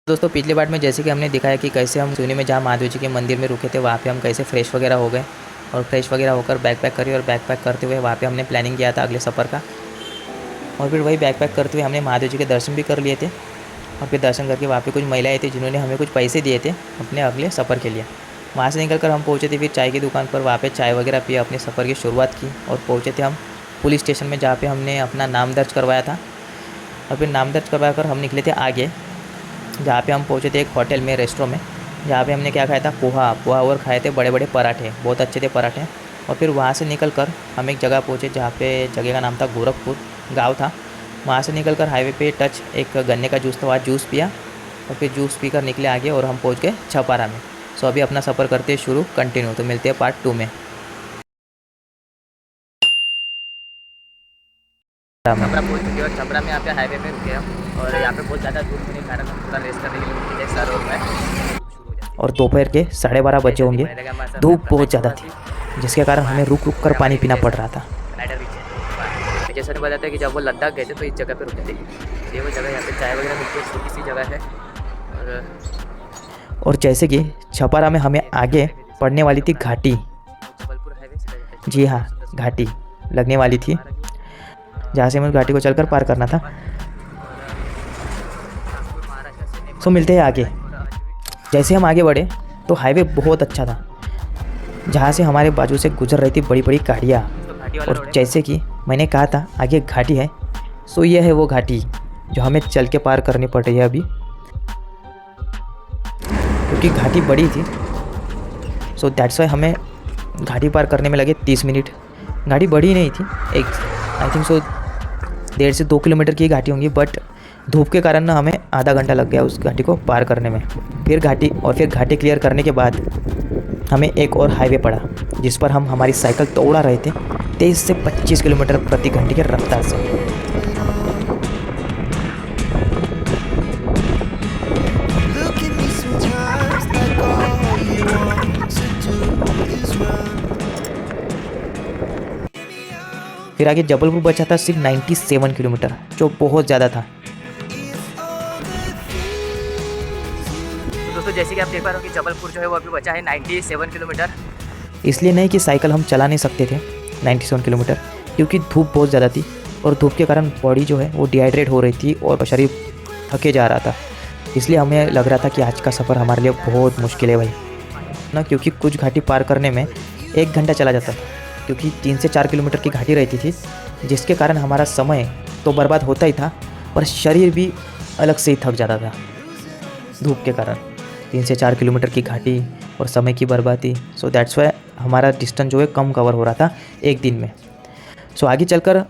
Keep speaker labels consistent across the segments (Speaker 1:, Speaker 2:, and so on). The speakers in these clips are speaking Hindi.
Speaker 1: दोस्तों पिछली बार में जैसे कि हमने दिखाया कि कैसे हम सूनी में जहाँ महादेव जी के मंदिर में रुके थे वहाँ पे हम कैसे फ्रेश वगैरह हो गए और फ्रेश वगैरह होकर बैग पैक करी और बैग पैक करते हुए वहाँ पे हमने प्लानिंग किया था अगले सफ़र का। और फिर वही बैग पैक करते हुए हमने महादेव जी के दर्शन भी कर लिए थे। और फिर दर्शन करके वहाँ पे कुछ महिलाएं थी जिन्होंने हमें कुछ पैसे दिए थे अपने अगले सफ़र के लिए। वहाँ से निकल कर हम पहुँचे थे फिर चाय की दुकान पर, वहाँ पर चाय वगैरह पी अपने सफ़र की शुरुआत की और पहुँचे थे हम पुलिस स्टेशन में जहाँ पर हमने अपना नाम दर्ज करवाया था। और फिर नाम दर्ज करवा कर हम निकले थे आगे, जहाँ पे हम पहुँचे थे एक होटल में, रेस्टोरेंट में, जहाँ पे हमने क्या खाया था, पोहा और खाए थे बड़े बड़े पराठे, बहुत अच्छे थे पराठे। और फिर वहाँ से निकल कर हम एक जगह पहुँचे जहाँ पे जगह का नाम था गोरखपुर गांव था। वहाँ से निकल कर हाईवे पे टच एक गन्ने का जूस था, वहाँ जूस पिया और फिर जूस पीकर निकले आगे और हम पहुँच गए छपारा में। सो अभी अपना सफ़र करते शुरू कंटिन्यू, तो मिलते हैं पार्ट 2 में। छपरा पहुँच चुके और छपरा में यहाँ पे हाईवे पे रुके हम और यहाँ पे बहुत ज़्यादा धूप होने के कारण हम थोड़ा रेस्ट करने के लिए रुके थे सर और मैं। और दोपहर के 12:30 बजे होंगे, धूप बहुत ज़्यादा थी जिसके कारण हमें रुक कर पानी पीना पड़ रहा था। जैसे ने बताया था कि जब वो लद्दाख गए थे तो इस जगह पे रुके थे, ये वो जगह, यहाँ पे चाय वगैरह मिलती है, छोटी सी जगह है। और जैसे कि छपरा में हमें आगे पड़ने वाली थी घाटी, जी हाँ घाटी लगने वाली थी जहाँ से हमें घाटी को चलकर पार करना था। सो मिलते हैं आगे। जैसे हम आगे बढ़े तो हाईवे बहुत अच्छा था, जहाँ से हमारे बाजू से गुजर रही थी बड़ी बड़ी गाड़ियाँ। और जैसे कि मैंने कहा था आगे घाटी है, सो यह है वो घाटी जो हमें चल के पार करनी पड़ रही है अभी, क्योंकि घाटी बड़ी थी। सो दैट्स वाई हमें घाटी पार करने में लगे 30 मिनट। घाटी बड़ी नहीं थी, एक आई थिंक सो 1.5 से 2 किलोमीटर की घाटी होंगी, बट धूप के कारण ना हमें आधा घंटा लग गया उस घाटी को पार करने में। फिर घाटी क्लियर करने के बाद हमें एक और हाईवे पड़ा जिस पर हम हमारी साइकिल दौड़ा रहे थे 23 से 25 किलोमीटर प्रति घंटे की रफ्तार से। फिर आगे जबलपुर बचा था सिर्फ 97 किलोमीटर, जो बहुत ज़्यादा था। दोस्तों जैसे कि आप देख पा रहे हो कि जबलपुर जो है वो अभी बचा है 97 किलोमीटर। इसलिए नहीं कि साइकिल हम चला नहीं सकते थे 97 किलोमीटर, क्योंकि धूप बहुत ज़्यादा थी और धूप के कारण बॉडी जो है वो डिहाइड्रेट हो रही थी और शरीर थके जा रहा था। इसलिए हमें लग रहा था कि आज का सफ़र हमारे लिए बहुत मुश्किल है भाई ना, क्योंकि कुछ घाटी पार करने में 1 घंटा चला जाता था, क्योंकि 3 से 4 किलोमीटर की घाटी रहती थी, जिसके कारण हमारा समय तो बर्बाद होता ही था पर शरीर भी अलग से ही थक जाता था धूप के कारण। 3 से 4 किलोमीटर की घाटी और समय की बर्बादी, सो दैट्स वाई हमारा डिस्टेंस जो है कम कवर हो रहा था एक दिन में। सो आगे चलकर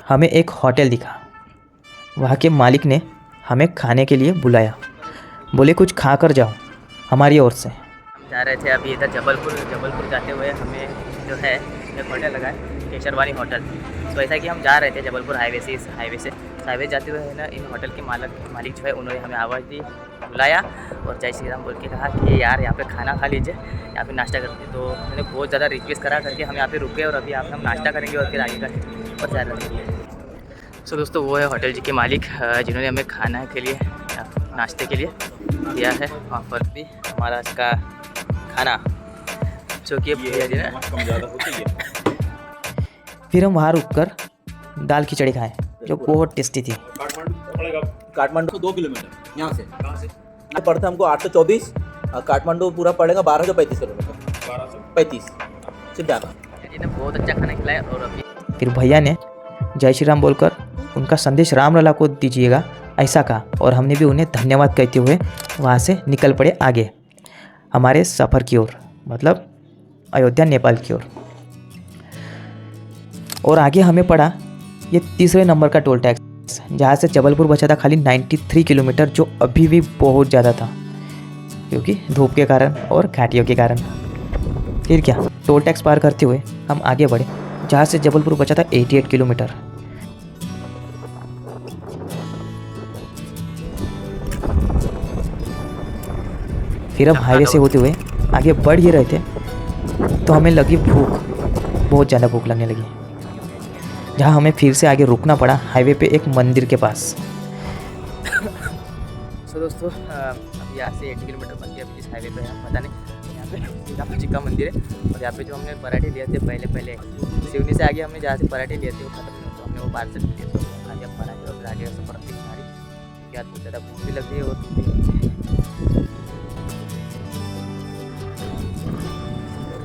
Speaker 1: हमें एक होटल दिखा, वहाँ के मालिक ने हमें खाने के लिए बुलाया, बोले कुछ खा कर जाओ हमारी ओर से। हम जा रहे थे अभी इधर जबलपुर जाते हुए हमें जो है एक होटल लगा है, केशरवानी होटल। तो ऐसा कि हम जा रहे थे जबलपुर हाईवे से, इस हाईवे जाते हुए है ना, इन होटल के मालिक जो है उन्होंने हमें आवाज़ दी, बुलाया और जय श्री राम बोल के कहा कि यार यहाँ पे खाना खा लीजिए, यहाँ पे नाश्ता करते। तो मैंने बहुत ज़्यादा रिक्वेस्ट करा करके हम यहाँ पे रुके और अभी यहाँ पे हम नाश्ता करेंगे और फिर आगे का और ज़्यादा करेंगे। सो दोस्तों वो है होटल जी के मालिक जिन्होंने हमें खाना के लिए, नाश्ते के लिए दिया है। वहाँ पर भी हमारा इसका खाना जो कि फिर हम वहाँ रुककर दाल खिचड़ी खाएं जो बहुत टेस्टी थी।
Speaker 2: काठमांडू 2 किलोमीटर यहाँ से, कहाँ से पड़ता है हमको 824, काठमांडू पूरा पड़ेगा 1235 किलोमीटर, 1235 सिर्फ जाना।
Speaker 1: जी ने बहुत अच्छा खाना खिलाया और अभी फिर भैया ने जय श्री राम बोलकर उनका संदेश राम लला को दीजिएगा ऐसा कहा और हमने भी उन्हें धन्यवाद कहते हुए वहाँ से निकल पड़े आगे हमारे सफ़र की ओर, मतलब अयोध्या नेपाल की ओर। और आगे हमें पड़ा ये 3रे नंबर का टोल टैक्स, जहाँ से जबलपुर बचा था खाली 93 किलोमीटर, जो अभी भी बहुत ज़्यादा था क्योंकि धूप के कारण और घाटियों के कारण। फिर क्या, टोल टैक्स पार करते हुए हम आगे बढ़े, जहाँ से जबलपुर बचा था 88 किलोमीटर। फिर हम हाईवे से होते हुए आगे बढ़ ही रहे थे तो हमें लगी भूख, बहुत ज़्यादा भूख लगने लगी, जहाँ हमें फिर से आगे रुकना पड़ा हाईवे पे एक मंदिर के पास। सो दोस्तों अब यहाँ से 80 किलोमीटर बन गया अभी जिस हाईवे पे हम पता नहीं। यहाँ पे सीतापा जी का मंदिर है और यहाँ पे जो हमने पराठे लिए थे पहले सिवनी से आगे हमने जहाँ से पराठे लिए थे वो खत्म नहीं होता, हमने वो पार्सल लिए तो आगे पराठे और आगे सफर थी हमारी। क्या तो ज़्यादा भूख भी लग रही है और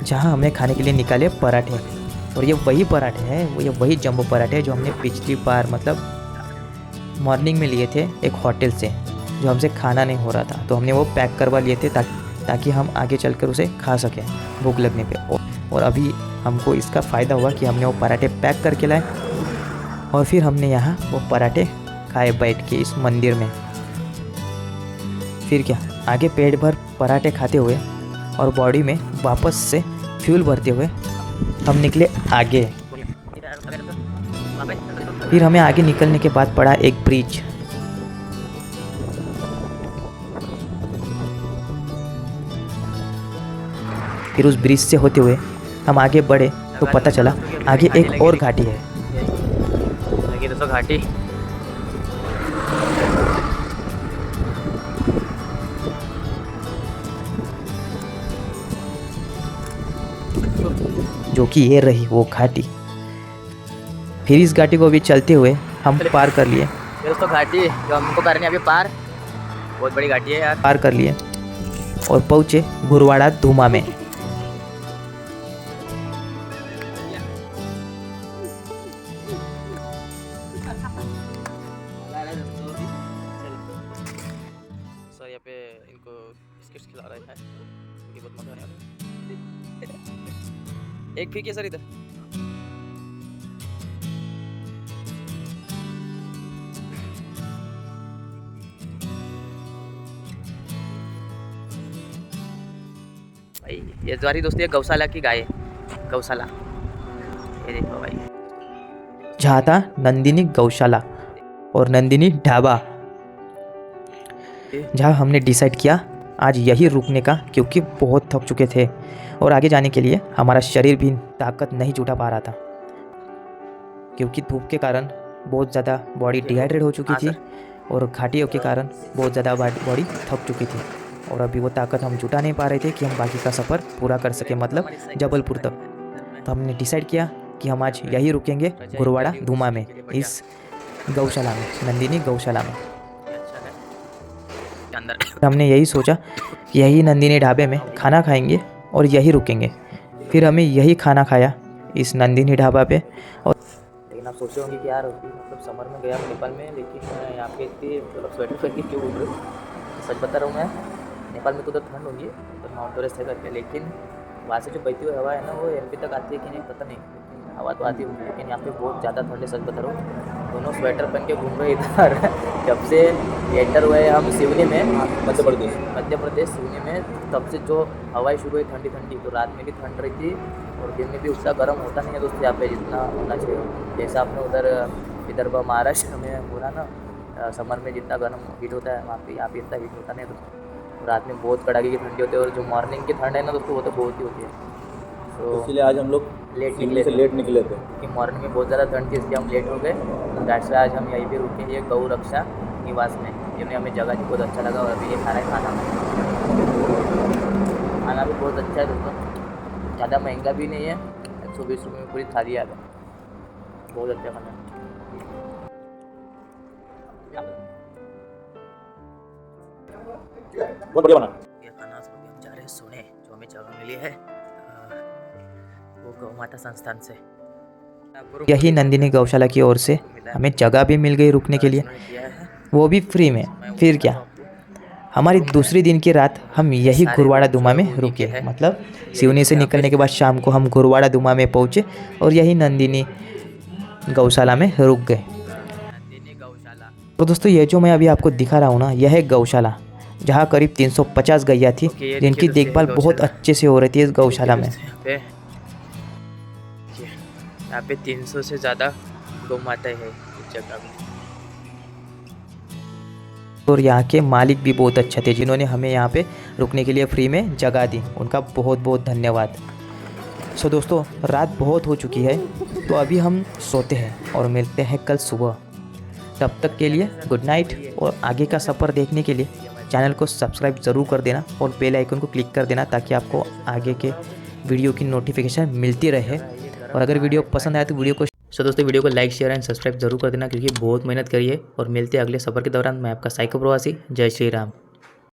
Speaker 1: जहाँ हमने खाने के लिए निकाले पराठे, और ये वही पराठे हैं, ये वही जंबो पराठे हैं जो हमने पिछली बार मतलब मॉर्निंग में लिए थे एक होटल से, जो हमसे खाना नहीं हो रहा था तो हमने वो पैक करवा लिए थे ताकि हम आगे चलकर उसे खा सकें भूख लगने पे। और अभी हमको इसका फ़ायदा हुआ कि हमने वो पराठे पैक करके लाए और फिर हमने यहाँ वो पराठे खाए बैठ के इस मंदिर में। फिर क्या, आगे पेट भर पराठे खाते हुए और बॉडी में वापस से फ्यूल भरते हुए हम निकले आगे। फिर हमें आगे निकलने के बाद पड़ा एक ब्रिज। फिर उस ब्रिज से होते हुए हम आगे बढ़े तो पता चला आगे एक और घाटी है। लगी दोस्तों घाटी, जो कि ये रही वो घाटी। फिर इस घाटी को भी चलते हुए हम पार कर लिए। दोस्तों घाटी जो हमको करनी है अभी पार, बहुत बड़ी घाटी है यार, पार कर लिए और पहुँचे गुरवाड़ा धूमा में। सर यहाँ पे इनको बिस्किट्स खिला रहे हैं, बहुत मजा आ रहा है। एक फीके सर इधर। भाई ये द्वारी दोस्तों ये गौशाला की गाय है, गौशाला ये देखो भाई। जहाँ था नंदिनी गौशाला और नंदिनी ढाबा, जहाँ हमने डिसाइड किया आज यही रुकने का, क्योंकि बहुत थक चुके थे और आगे जाने के लिए हमारा शरीर भी ताकत नहीं जुटा पा रहा था, क्योंकि धूप के कारण बहुत ज़्यादा बॉडी डिहाइड्रेट हो चुकी थी और घाटियों के कारण बहुत ज़्यादा बॉडी थक चुकी थी और अभी वो ताकत हम जुटा नहीं पा रहे थे कि हम बाकी का सफ़र पूरा कर सके, मतलब जबलपुर तक। तो हमने डिसाइड किया कि हम आज यही रुकेंगे गुरवाड़ा धूमा में, इस गौशाला में, नंदिनी गौशाला में। हमने यही सोचा कि यही नंदिनी ढाबे में खाना खाएंगे और यही रुकेंगे। फिर हमें यही खाना खाया इस नंदिनी ढाबा पे। और लेकिन आप सोचे होंगे कि यार मतलब समर में गया नेपाल में, लेकिन यहाँ पे इतनी मतलब स्वेटर पहन के क्यों घूम रहे हो। सच बता रहा हूँ मैं, नेपाल में तो उधर ठंड होगी तो माउंट एवरेस्ट है करके, लेकिन वहाँ से जो बहती हुई हवा है ना वो एमपी तक आती है कि नहीं पता नहीं, लेकिन हवा तो आती होगी। लेकिन यहाँ पे बहुत ज़्यादा ठंड है, सच बता रहा हूँ। दोनों स्वेटर पहन के घूम रहे इधर। जब से एंटर हुए हम सिवनी में, मध्य प्रदेश सिवनी में, तब से जो हवाएं शुरू हुई ठंडी ठंडी, तो रात में भी ठंड रही थी और दिन में भी उतना गर्म होता नहीं है दोस्तों यहाँ पे जितना होना चाहिए। जैसा आपने उधर विदर्भ महाराष्ट्र में हो रहा ना, समर में जितना गर्म हीट होता है वहाँ पे, यहाँ पे इतना हीट होता नहीं है दोस्तों। रात में बहुत कड़ाके की ठंडी होती है और जो मॉर्निंग की ठंड है ना दोस्तों वो तो बहुत ही होती है। तो
Speaker 2: इसलिए आज हम लोग
Speaker 1: लेट
Speaker 2: निकले थे
Speaker 1: क्योंकि मॉर्निंग में बहुत ज़्यादा ठंड थी, इसलिए हम लेट हो गए। तो दैट्स वाई आज हम यहीं पे रुके, ये गौ रक्षा निवास में। जिन्हें हमें जगह भी बहुत अच्छा लगा और अभी ये खाना खाना भी बहुत अच्छा है दोस्तों, ज़्यादा महंगा भी नहीं है, 120 रुपये में पूरी थाली आ गई, बहुत अच्छा खाना है।
Speaker 2: बहुत बढ़िया बना।
Speaker 1: ये खाना हम जा रहे हैं सोने, जो हमें जगह मिली है वो गौ माता संस्थान से, यही नंदिनी गौशाला की ओर से हमें जगह भी मिल गई रुकने के लिए, वो भी फ्री में। फिर क्या, हमारी दूसरी दिन की रात हम यही गुरवाड़ा धूमा में रुके, मतलब सिवनी से निकलने के बाद शाम को हम गुरवाड़ा धूमा में पहुँचे और यही नंदिनी गौशाला में रुक गए। तो दोस्तों ये जो मैं अभी आपको दिखा रहा हूँ ना, यह है गौशाला, जहाँ करीब 350 गैया थी जिनकी देखभाल बहुत अच्छे से हो रही थी इस गौशाला में। यहाँ पे 300 से ज़्यादा गौ माताएं हैं इस जगह में। और यहाँ के मालिक भी बहुत अच्छे थे जिन्होंने हमें यहाँ पे रुकने के लिए फ्री में जगह दी, उनका बहुत बहुत धन्यवाद। सो दोस्तों रात बहुत हो चुकी है तो अभी हम सोते हैं और मिलते हैं कल सुबह। तब तक के लिए गुड नाइट, और आगे का सफ़र देखने के लिए चैनल को सब्सक्राइब ज़रूर कर देना और बेल आइकन को क्लिक कर देना ताकि आपको आगे के वीडियो की नोटिफिकेशन मिलती रहे। और अगर वीडियो पसंद आए तो वीडियो को दोस्तों वीडियो को लाइक शेयर एंड सब्सक्राइब जरूर कर देना, क्योंकि बहुत मेहनत करी है। और मिलते हैं अगले सफ़र के दौरान। मैं आपका साइको प्रवासी, जय श्री राम।